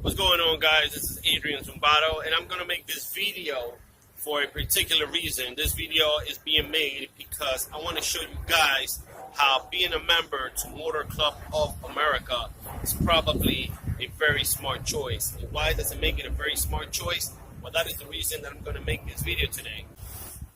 What's going on, guys? This is Adrian Zumbado, and I'm going to make this video for a particular reason. This video is being made because I want to show you guys how being a member to Motor Club of America is probably a very smart choice. And why does it make it a very smart choice? Well, that is the reason that I'm going to make this video today.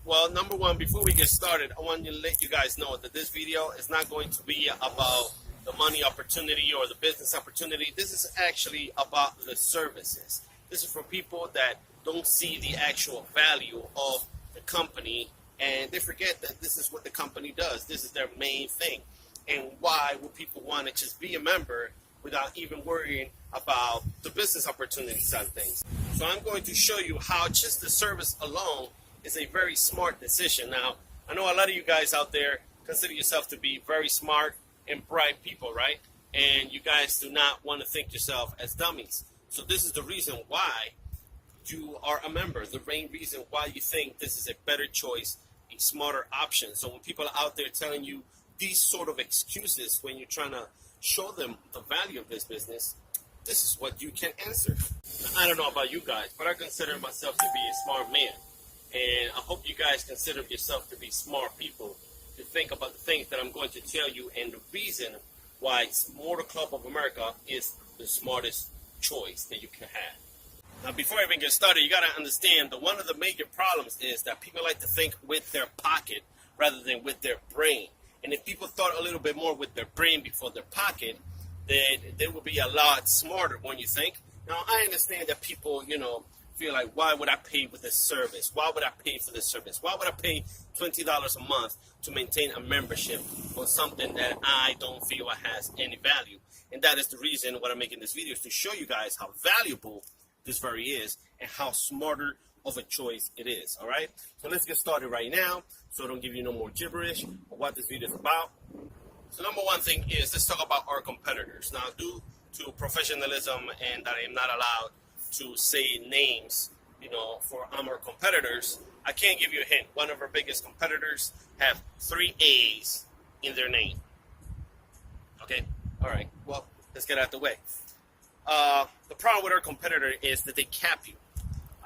Well, number one, before we get started, I want to let you guys know that this video is not going to be about the money opportunity or the business opportunity. This is actually about the services. This is for people that don't see the actual value of the company, and they forget that this is what the company does. This is their main thing. And why would people want to just be a member without even worrying about the business opportunity side of things? So I'm going to show you how just the service alone is a very smart decision. Now, I know a lot of you guys out there consider yourself to be very smart and bright people, right? And you guys do not want to think yourself as dummies. So this is the reason why you are a member, the main reason why you think this is a better choice, a smarter option. So when people are out there telling you these sort of excuses when you're trying to show them the value of this business, this is what you can answer. Now, I don't know about you guys, but I consider myself to be a smart man. And I hope you guys consider yourself to be smart people, to think about the things that I'm going to tell you and the reason why Motor Club of America is the smartest choice that you can have. Now, before I even get started, you got to understand that one of the major problems is that people like to think with their pocket rather than with their brain. And if people thought a little bit more with their brain before their pocket, then they would be a lot smarter when you think. Now, I understand that people, feel like, why would I pay with this service? Why would I pay for this service? Why would I pay $20 a month to maintain a membership for something that I don't feel has any value? And that is the reason why I'm making this video, is to show you guys how valuable this very is and how smarter of a choice it is. All right, so let's get started right now, so I don't give you no more gibberish of what this video is about. So number one thing is, let's talk about our competitors. Now, due to professionalism and that I am not allowed to say names, for our competitors, I can't give you a hint. One of our biggest competitors have 3 A's in their name. Okay, all right, well, let's get out of the way. The problem with our competitor is that they cap you.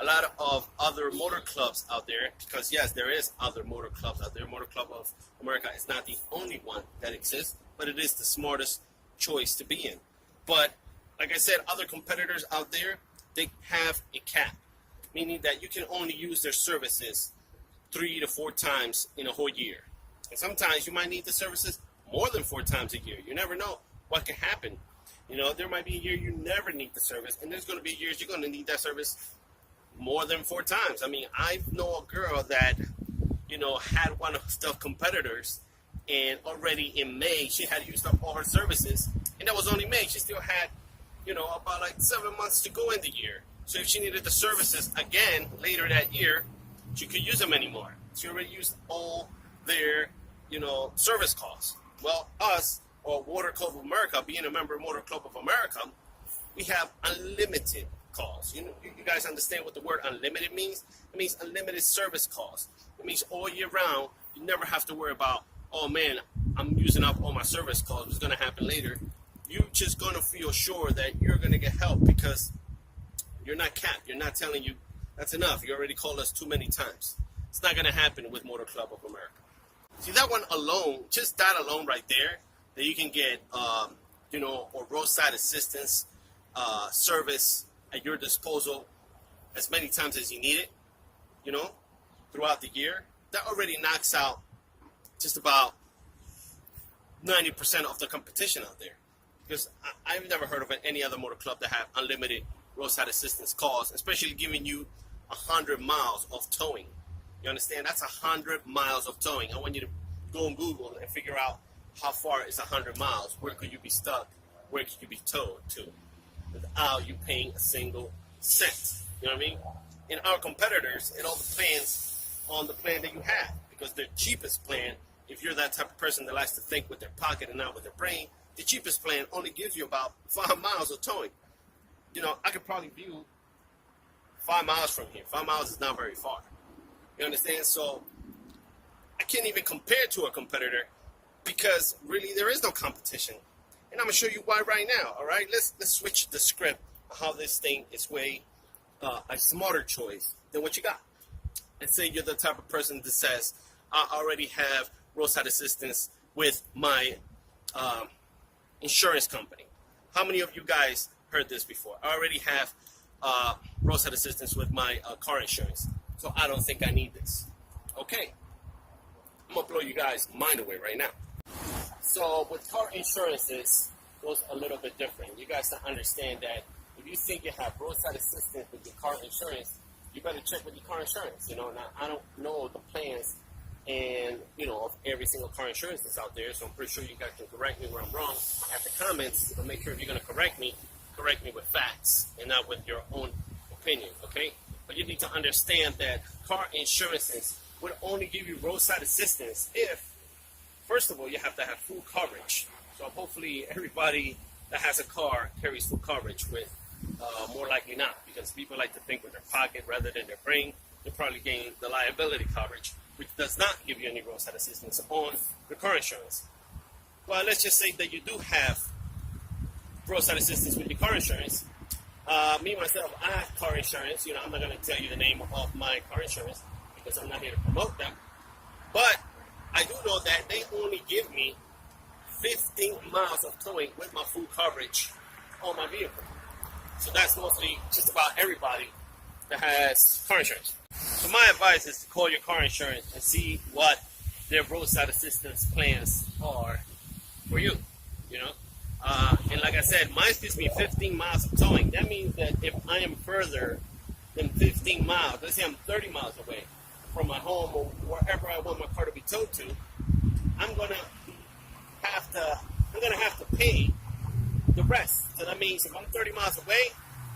A lot of other motor clubs out there, because yes, there is other motor clubs out there. Motor Club of America is not the only one that exists, but it is the smartest choice to be in. But like I said, other competitors out there, they have a cap, meaning that you can only use their services 3 to 4 times in a whole year. And sometimes you might need the services more than 4 times a year. You never know what can happen. There might be a year you never need the service, and there's going to be years you're going to need that service more than 4 times. I mean, I know a girl that, had one of the competitors, and already in May, she had used up all her services, and that was only May. She still had, about like 7 months to go in the year. So if she needed the services again later that year, she could use them anymore. She already used all their, service costs. Well, us, or Motor Club of America, being a member of Motor Club of America, we have unlimited calls. You guys understand what the word unlimited means? It means unlimited service costs. It means all year round, you never have to worry about, oh man, I'm using up all my service calls. What's going to happen later? You're just going to feel sure that you're going to get help because you're not capped. You're not telling you that's enough. You already called us too many times. It's not going to happen with Motor Club of America. See, that one alone, just that alone right there, that you can get, or roadside assistance service at your disposal as many times as you need it, throughout the year, that already knocks out just about 90% of the competition out there. Because I've never heard of any other motor club that have unlimited roadside assistance calls, especially giving you 100 miles of towing. You understand? That's 100 miles of towing. I want you to go on Google and figure out how far is 100 miles. Where could you be stuck? Where could you be towed to without you paying a single cent? You know what I mean? In our competitors, it all depends on the plan that you have. Because the cheapest plan, if you're that type of person that likes to think with their pocket and not with their brain, the cheapest plan only gives you about 5 miles of towing. I could probably view 5 miles from here. 5 miles is not very far. You understand? So I can't even compare to a competitor because really there is no competition. And I'm going to show you why right now, all right? Let's switch the script how this thing is way a smarter choice than what you got. And say you're the type of person that says, I already have roadside assistance with my insurance company. How many of you guys heard this before? I already have roadside assistance with my car insurance, so I don't think I need this. Okay, I'm gonna blow you guys' mind away right now. So with car insurances, it goes a little bit different. You guys to understand that if you think you have roadside assistance with your car insurance, you better check with your car insurance. You know, now I don't know the plans and of every single car insurance that's out there, so I'm pretty sure you guys can correct me where I'm wrong at the comments. But make sure if you're gonna correct me with facts and not with your own opinion, okay? But you need to understand that car insurances would only give you roadside assistance if, first of all, you have to have full coverage. So hopefully everybody that has a car carries full coverage with, more likely not, because people like to think with their pocket rather than their brain. They're probably getting the liability coverage, which does not give you any roadside assistance on the car insurance. Well, let's just say that you do have roadside assistance with your car insurance. Me, myself, I have car insurance. I'm not going to tell you the name of my car insurance because I'm not here to promote them. But I do know that they only give me 15 miles of towing with my full coverage on my vehicle. So that's mostly just about everybody that has car insurance. So my advice is to call your car insurance and see what their roadside assistance plans are for you, And like I said, mine gives me 15 miles of towing. That means that if I am further than 15 miles, let's say I'm 30 miles away from my home or wherever I want my car to be towed to, I'm gonna have to pay the rest. So that means if I'm 30 miles away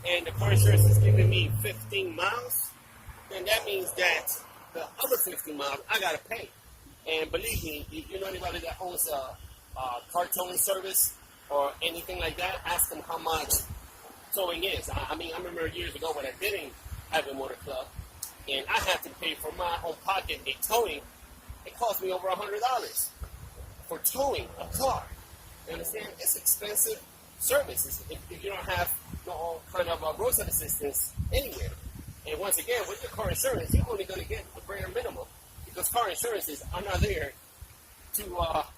and the car insurance is giving me 15 miles, then that means that the other 15 miles I gotta pay. And believe me, if you know anybody that owns a car towing service or anything like that, ask them how much towing is. I remember years ago when I didn't have a motor club and I had to pay for my own pocket a towing. It cost me over $100 for towing a car. You understand? It's expensive service if you don't have no kind of roadside assistance anywhere. And once again, with your car insurance, you're only going to get the bare minimum because car insurances are not there to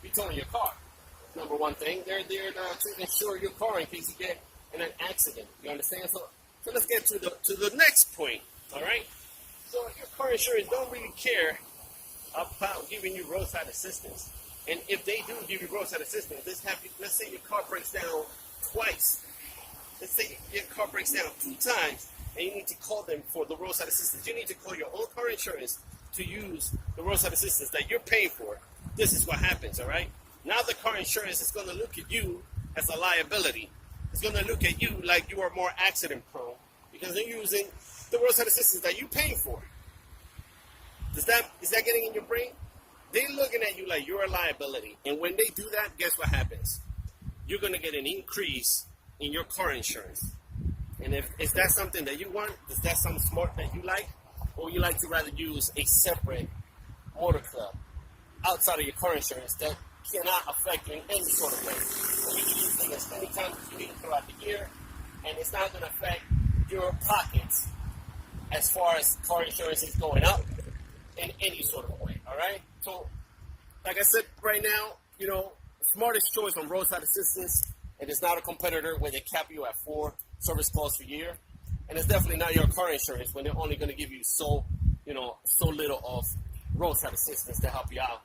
be towing your car. Number one thing, they're there to insure your car in case you get in an accident. You understand? So let's get to the next point. All right. So your car insurance don't really care about giving you roadside assistance. And if they do give you roadside assistance, let's say your car breaks down twice. Let's say your car breaks down 2 times, and you need to call them for the roadside assistance. You need to call your own car insurance to use the roadside assistance that you're paying for. This is what happens, all right? Now the car insurance is going to look at you as a liability. It's going to look at you like you are more accident prone because they're using the roadside assistance that you're paying for. Is that getting in your brain? They're looking at you like you're a liability. And when they do that, guess what happens? You're going to get an increase in your car insurance. And is that something that you want? Is that something smart that you like? Or would you like to rather use a separate motor club outside of your car insurance that cannot affect you in any sort of way? So you can use it as many times as you need throughout the year, and it's not going to affect your pockets as far as car insurance is going up in any sort of way, all right? So, like I said, right now, smartest choice on roadside assistance, and it's not a competitor where they cap you at 4 service calls per year, and it's definitely not your car insurance when they're only going to give you so little of roadside assistance to help you out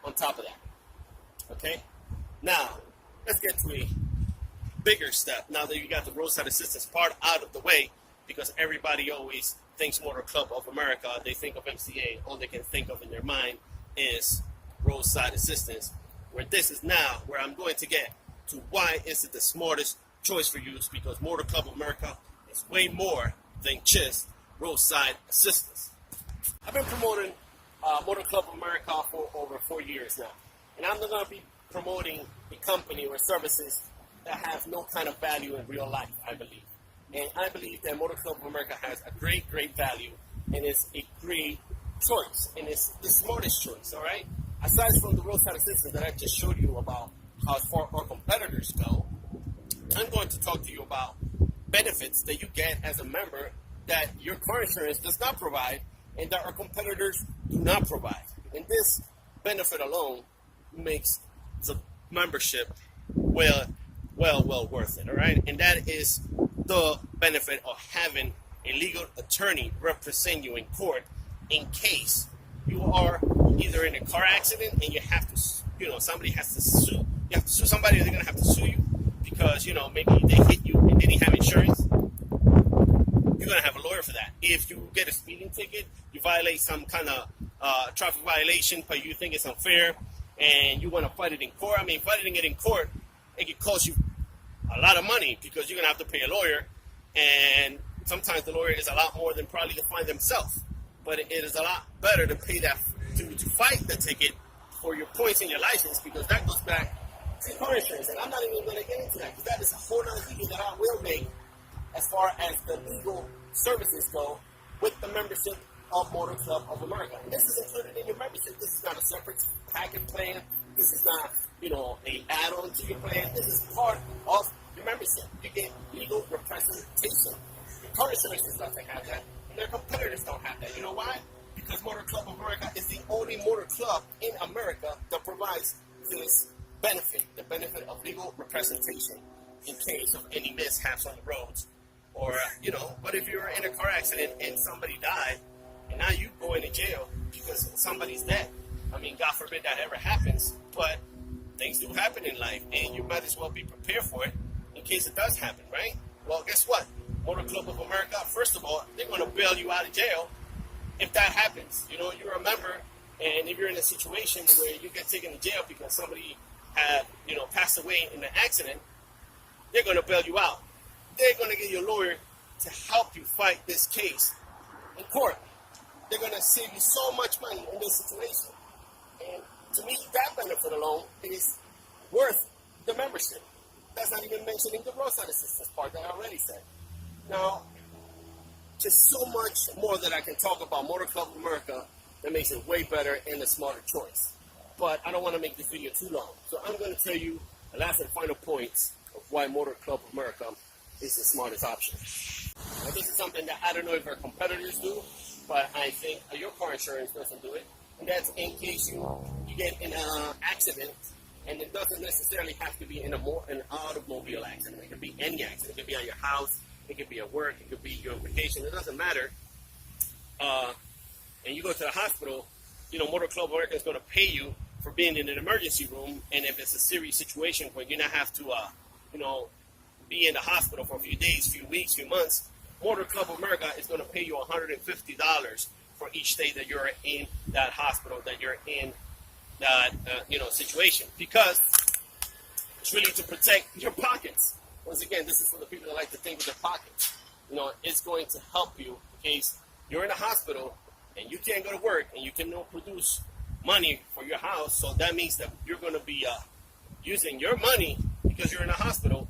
on top of that. Okay? Now, let's get to a bigger step now that you got the roadside assistance part out of the way, because everybody always thinks Motor Club of America, they think of MCA, all they can think of in their mind is roadside assistance, where this is now where I'm going to get to why is it the smartest choice for you, is because Motor Club of America is way more than just roadside assistance. I've been promoting Motor Club of America for over 4 years now, and I'm not going to be promoting a company or services that have no kind of value in real life, I believe. And I believe that Motor Club of America has a great, great value, and it's a great choice, and it's the smartest choice, all right? Aside from the roadside assistance that I just showed you about how far our competitors go, I'm going to talk to you about benefits that you get as a member that your car insurance does not provide and that our competitors do not provide. And this benefit alone makes the membership well worth it, all right? And that is the benefit of having a legal attorney represent you in court in case you are either in a car accident and you have to, somebody has to sue. You have to sue somebody, or they're going to have to sue you because, maybe they hit you and they didn't have insurance. You're going to have a lawyer for that. If you get a speeding ticket, you violate some kind of traffic violation, but you think it's unfair and you want to fight it in court. I mean, fighting it in court, it could cost you a lot of money because you're going to have to pay a lawyer, and sometimes the lawyer is a lot more than probably the fine themselves. But it is a lot better to pay that to fight the ticket for your points in your license, because that goes back to car insurance. And I'm not even going to get into that because that is a whole other video that I will make as far as the legal services go with the membership of Motor Club of America. And this is included in your membership. This is not a separate packet plan. This is not, an add-on to your plan. This is part of your membership. You get legal representation. Your car insurance doesn't have that, and their competitors don't have that. You know why? Because Motor Club of America is the only motor club in America that provides this benefit, the benefit of legal representation in case of any mishaps on the roads. Or, but if you're in a car accident and somebody died, and now you go into jail because somebody's dead. I mean, God forbid that ever happens, but things do happen in life, and you might as well be prepared for it in case it does happen, right? Well, guess what? Motor Club of America, first of all, they're going to bail you out of jail if that happens. You're a member, and if you're in a situation where you get taken to jail because somebody had, passed away in an accident, they're going to bail you out. They're going to get you a lawyer to help you fight this case in court. They're going to save you so much money in this situation. And to me, that benefit alone is worth the membership. That's not even mentioning the roadside assistance part that I already said. Now, just so much more that I can talk about Motor Club of America that makes it way better and a smarter choice. But I don't want to make this video too long. So I'm going to tell you the last and final points of why Motor Club of America is the smartest option. Now, this is something that I don't know if our competitors do, but I think your car insurance doesn't do it. And that's in case you get in an accident, and it doesn't necessarily have to be an automobile accident. It could be any accident. It could be at your house. It could be at work. It could be your vacation. It doesn't matter. And you go to the hospital, Motor Club of America is going to pay you for being in an emergency room. And if it's a serious situation where you're going to have to, be in the hospital for a few days, few weeks, few months, Motor Club of America is going to pay you $150 for each day that you're in that hospital, that you're in that, situation. Because it's really to protect your pockets. Once again, this is for the people that like to think with their pockets. It's going to help you in case you're in a hospital and you can't go to work and you cannot produce money for your house. So that means that you're going to be using your money because you're in a hospital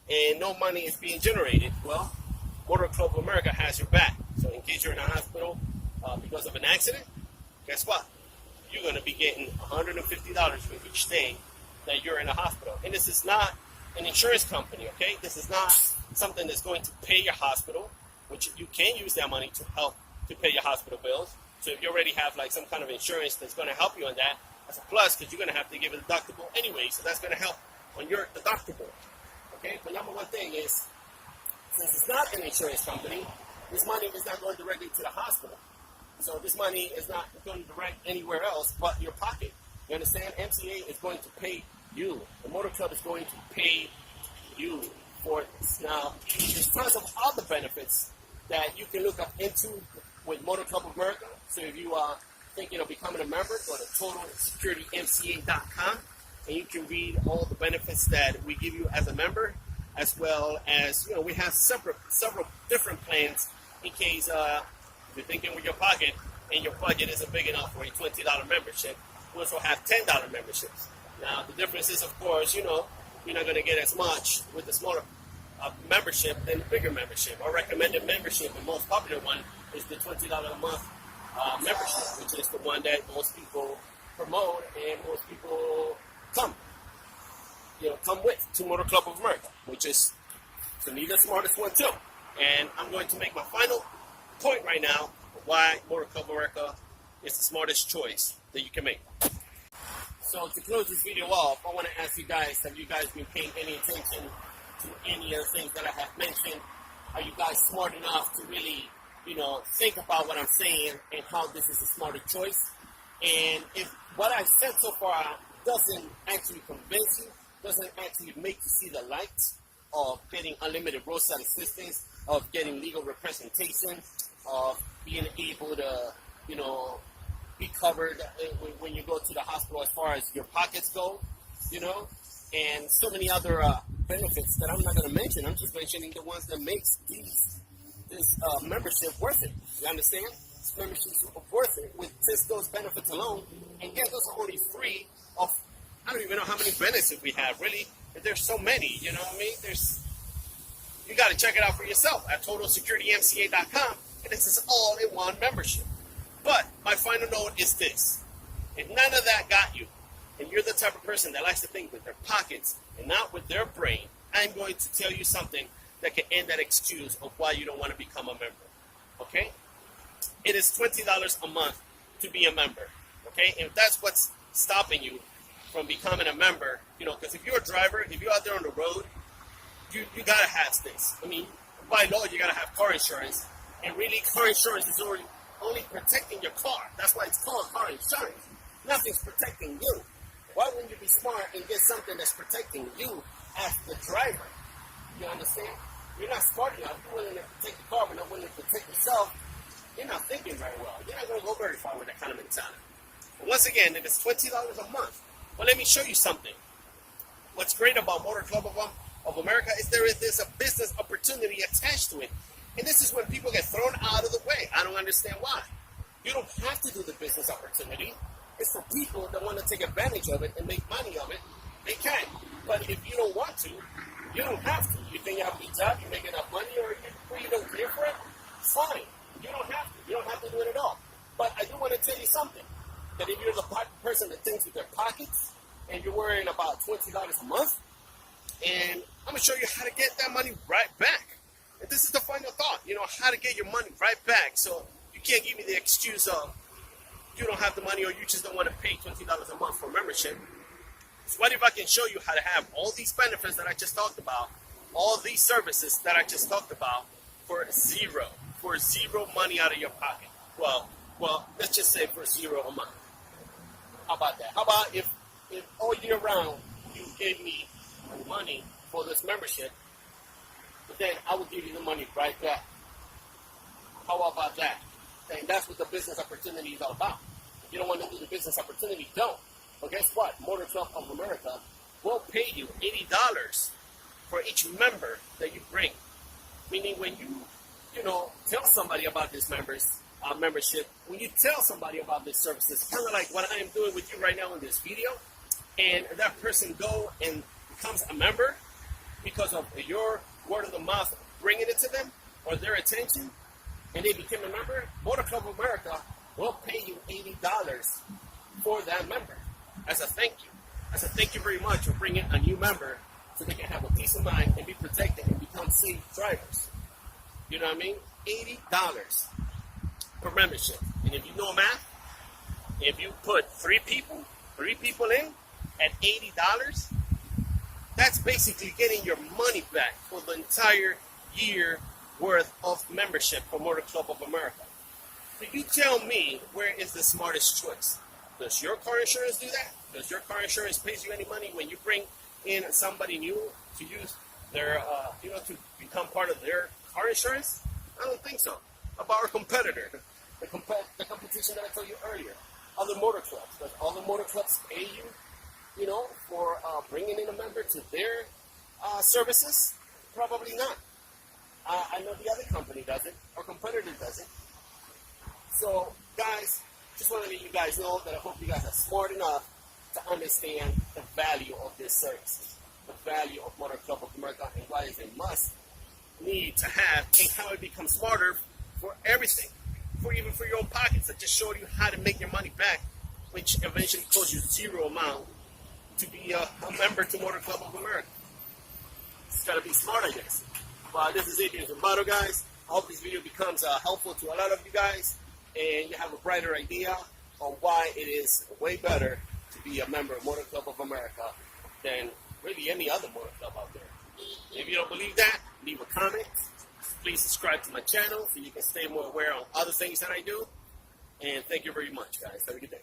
and no money is being generated. Well, Motor Club of America has your back. So in case you're in a hospital because of an accident, guess what? You're going to be getting $150 for each day that you're in a hospital. And this is not an insurance company, okay? This is not something that's going to pay your hospital, which you can use that money to help to pay your hospital bills. So if you already have like some kind of insurance that's going to help you on that, that's a plus because you're going to have to give a deductible anyway. So that's going to help on your deductible, okay? But number one thing is, since it's not an insurance company, this money is not going directly to the hospital. So this money is not going direct anywhere else but your pocket. You understand? MCA is going to pay you. The Motor Club is going to pay you for this. Now, there's tons of other benefits that you can look up into with Motor Club of America. So if you are thinking of becoming a member, go to TotalSecurityMCA.com and you can read all the benefits that we give you as a member, as well as, we have several different plans in case you're thinking with your pocket and your budget isn't big enough for a $20 membership. We also have $10 memberships. Now, the difference is, of course, you're not going to get as much with the smaller membership than the bigger membership. Our recommended membership, the most popular one, is the $20 a month membership, which is the one that most people promote and most people come with to Motor Club of America, which is to me the smartest one too. And I'm going to make my final point right now why Motor Club America is the smartest choice that you can make. So to close this video off, I want to ask you guys, have you guys been paying any attention to any of the things that I have mentioned? Are you guys smart enough to really, think about what I'm saying and how this is a smarter choice? And if what I've said so far doesn't actually convince you, doesn't actually make you see the light of getting unlimited roadside assistance, of getting legal representation, of being able to, be covered when you go to the hospital as far as your pockets go, and so many other benefits that I'm not going to mention. I'm just mentioning the ones that makes this membership worth it. You understand? This membership is worth it with just those benefits alone. And again, those are only 3 of, I don't even know how many benefits we have, really. There's so many, you know what I mean? You got to check it out for yourself at TotalSecurityMCA.com, and this is all-in-one membership. But my final note is this. If none of that got you, and you're the type of person that likes to think with their pockets and not with their brain, I'm going to tell you something that can end that excuse of why you don't want to become a member. Okay? It is $20 a month to be a member. Okay? And if that's what's stopping you from becoming a member, because if you're a driver, if you're out there on the road, you got to have this. I mean, by law, you got to have car insurance. And really, car insurance is only protecting your car. That's why it's called car insurance. Nothing's protecting you. Why wouldn't you be smart and get something that's protecting you as the driver? You understand? You're not smart enough. You're willing to protect the car, but not willing to protect yourself. You're not thinking very well. You're not going to go very far with that kind of mentality. But once again, if it's $20 a month, well, let me show you something. What's great about Motor Club of America is there's a business opportunity attached to it. And this is when people get thrown out of the way. I don't understand why. You don't have to do the business opportunity. It's for people that want to take advantage of it and make money of it. They can. But if you don't want to, you don't have to. You think you have a good job, you make enough money, or you don't care for it, fine. You don't have to. You don't have to do it at all. But I do want to tell you something. That if you're the person that thinks with their pockets, and you're worrying about $20 a month, and I'm going to show you how to get that money right back. And this is the final thought, how to get your money right back. So you can't give me the excuse of you don't have the money or you just don't want to pay $20 a month for membership. So what if I can show you how to have all these benefits that I just talked about, all these services that I just talked about for zero money out of your pocket? Well, let's just say for $0 a month. How about that? How about if all year round you gave me money for this membership, but then I would give you the money right back. How about that? And that's what the business opportunity is all about. If you don't want to do the business opportunity, don't. But guess what? Motor Club of America will pay you $80 for each member that you bring. Meaning when you tell somebody about this membership, when you tell somebody about these services, kind of like what I am doing with you right now in this video, and that person go and becomes a member because of your word of the mouth bringing it to them or their attention, and they became a member, Motor Club of America will pay you $80 for that member as a thank you. As a thank you very much for bringing a new member so they can have a peace of mind and be protected and become safe drivers. You know what I mean? $80 per membership. And if you know math, if you put three people in at $80, that's basically getting your money back for the entire year worth of membership for Motor Club of America. So you tell me, where is the smartest choice? Does your car insurance do that? Does your car insurance pay you any money when you bring in somebody new to use their, to become part of their car insurance? I don't think so. How about our competitor? The competition that I told you earlier. Other motor clubs. Does all the motor clubs pay you, for bringing in a member to their services? Probably not. I know the other company does it. Our competitor does it. So, guys, just want to let you guys know that I hope you guys are smart enough to understand the value of this service, the value of Motor Club of America, and why it's a must need to have, and how it becomes smarter for everything, even for your own pockets. I just showed you how to make your money back, which eventually costs you zero amount to be a member to Motor Club of America. It's got to be smart, I guess. this is Adrian Zumbado, guys. I hope this video becomes helpful to a lot of you guys, and you have a brighter idea on why it is way better to be a member of Motor Club of America than really any other motor club out there. If you don't believe that, leave a comment. Please subscribe to my channel so you can stay more aware on other things that I do. And thank you very much, guys. Have a good day.